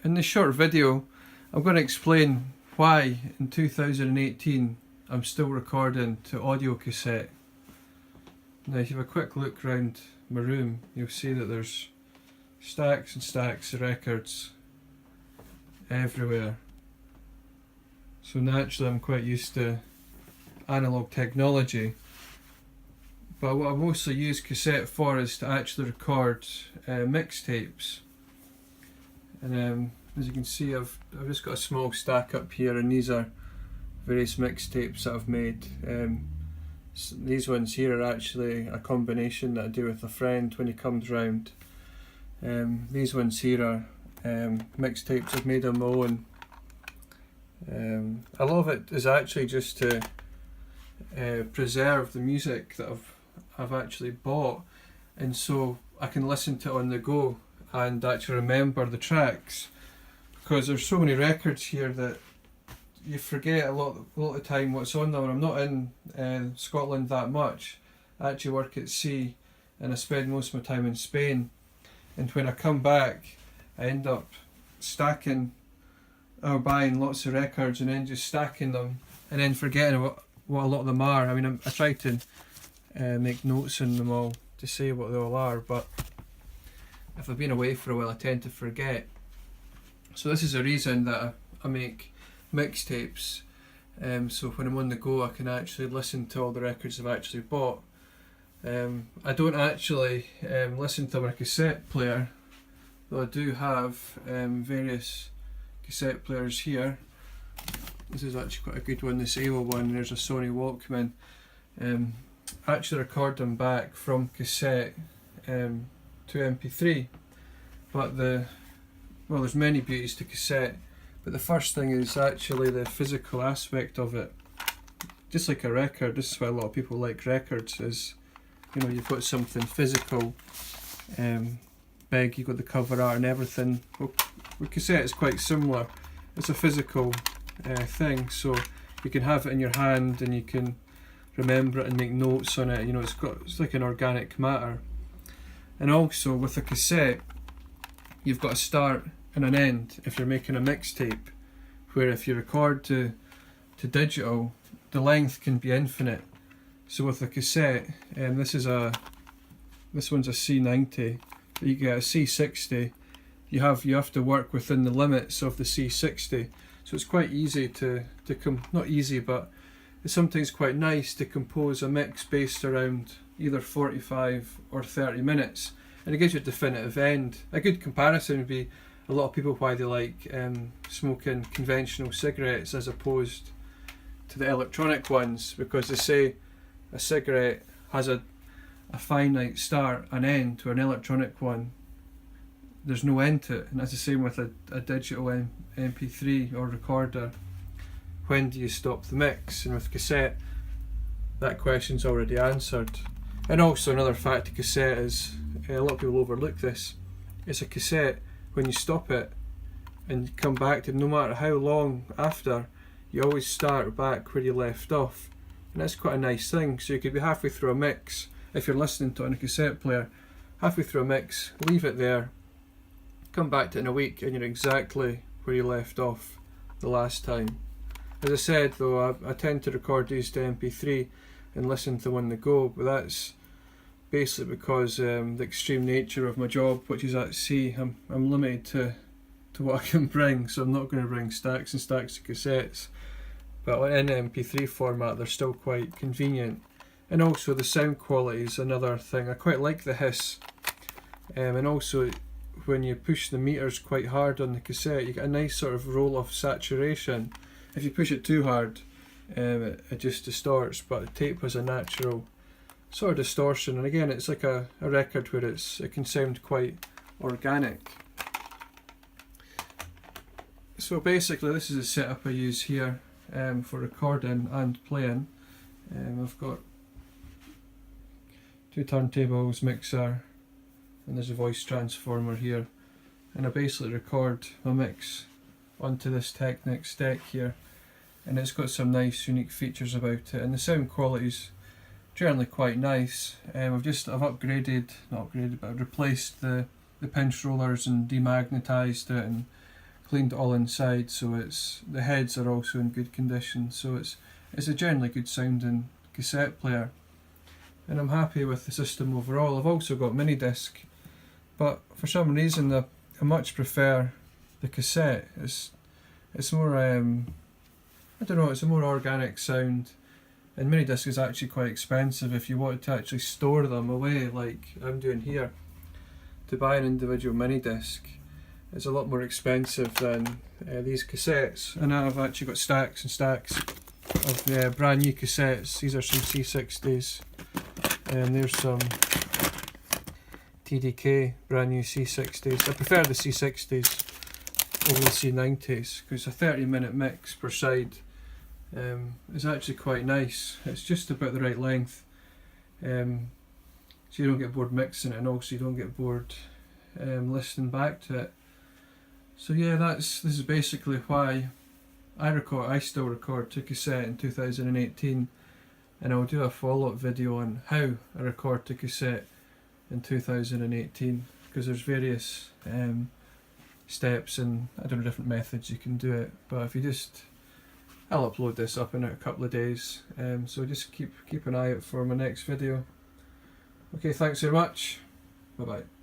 In this short video, I'm going to explain why in 2018 I'm still recording to audio cassette. Now if you have a quick look around my room, you'll see that there's stacks and stacks of records everywhere. So naturally I'm quite used to analog technology, but what I mostly use cassette for is to actually record mixtapes. And as you can see, I've just got a small stack up here, and these are various mixtapes that I've made. These ones here are actually a combination that I do with a friend when he comes round. These ones here are mixtapes I've made on my own. A lot of it is actually just to preserve the music that I've actually bought, and so I can listen to it on the go and actually remember the tracks, because there's so many records here that you forget a lot of the time what's on them. And I'm not in Scotland that much. I actually work at sea and I spend most of my time in Spain, and when I come back I end up stacking or buying lots of records and then just stacking them and then forgetting what a lot of them are. I mean, I try to make notes on them all to say what they all are, but if I've been away for a while I tend to forget. So this is a reason that I make mixtapes, so when I'm on the go I can actually listen to all the records I've actually bought. I don't actually listen to them on a cassette player, though I do have various cassette players here. This is actually quite a good one, this AWA one. There's a Sony Walkman. I actually record them back from cassette to MP3, but there's many beauties to cassette, but the first thing is actually the physical aspect of it. Just like a record, this is why a lot of people like records, is, you know, you've got something physical, big, you've got the cover art and everything. Well, with cassette it's quite similar. It's a physical thing, so you can have it in your hand and you can remember it and make notes on it. You know, it's like an organic matter. And also with a cassette, you've got a start and an end if you're making a mixtape, where if you record to digital, the length can be infinite. So with a cassette, this one's a C90, but you get a C60. You have to work within the limits of the C60, so it's quite easy not easy, but it's sometimes quite nice to compose a mix based around either 45 or 30 minutes, and it gives you a definitive end. A good comparison would be a lot of people why they like smoking conventional cigarettes as opposed to the electronic ones, because they say a cigarette has a finite start and end, to an electronic one there's no end to it. And that's the same with a digital MP3 or recorder. When do you stop the mix? And with cassette, that question's already answered. And also another fact of cassette is, a lot of people overlook this, it's a cassette, when you stop it and come back to it, no matter how long after, you always start back where you left off. And that's quite a nice thing. So you could be halfway through a mix, if you're listening to it on a cassette player, halfway through a mix, leave it there, come back to it in a week and you're exactly where you left off the last time. As I said though, I tend to record these to MP3 and listen to them on the go, but that's basically because the extreme nature of my job, which is at sea, I'm limited to what I can bring, so I'm not going to bring stacks and stacks of cassettes. But in MP3 format they're still quite convenient. And also the sound quality is another thing. I quite like the hiss, and also when you push the meters quite hard on the cassette you get a nice sort of roll of saturation. If you push it too hard, it just distorts, but the tape has a natural sort of distortion, and again it's like a record where it can sound quite organic. So basically this is the setup I use here for recording and playing. I've got two turntables, mixer, and there's a voice transformer here, and I basically record my mix onto this Technics deck here, and it's got some nice unique features about it, and the sound quality's generally quite nice. I've replaced the pinch rollers and demagnetised it, and cleaned it all inside, so the heads are also in good condition, so it's a generally good sounding cassette player, and I'm happy with the system overall. I've also got mini disc, but for some reason I much prefer the cassette. It's more I don't know, it's a more organic sound, and mini disc is actually quite expensive if you wanted to actually store them away like I'm doing here. To buy an individual mini disc is a lot more expensive than these cassettes, and I've actually got stacks and stacks of brand new cassettes. These are some C60s, and there's some TDK brand new C60s. I prefer the C60s over the C90s because a 30-minute mix per side is actually quite nice. It's just about the right length, so you don't get bored mixing it, and also you don't get bored listening back to it. So yeah, this is basically why I still record to cassette in 2018, and I'll do a follow-up video on how I record to cassette in 2018, because there's various steps and I don't know, different methods you can do it. But if you I'll upload this up in a couple of days, so just keep an eye out for my next video. Okay, thanks very much. Bye bye.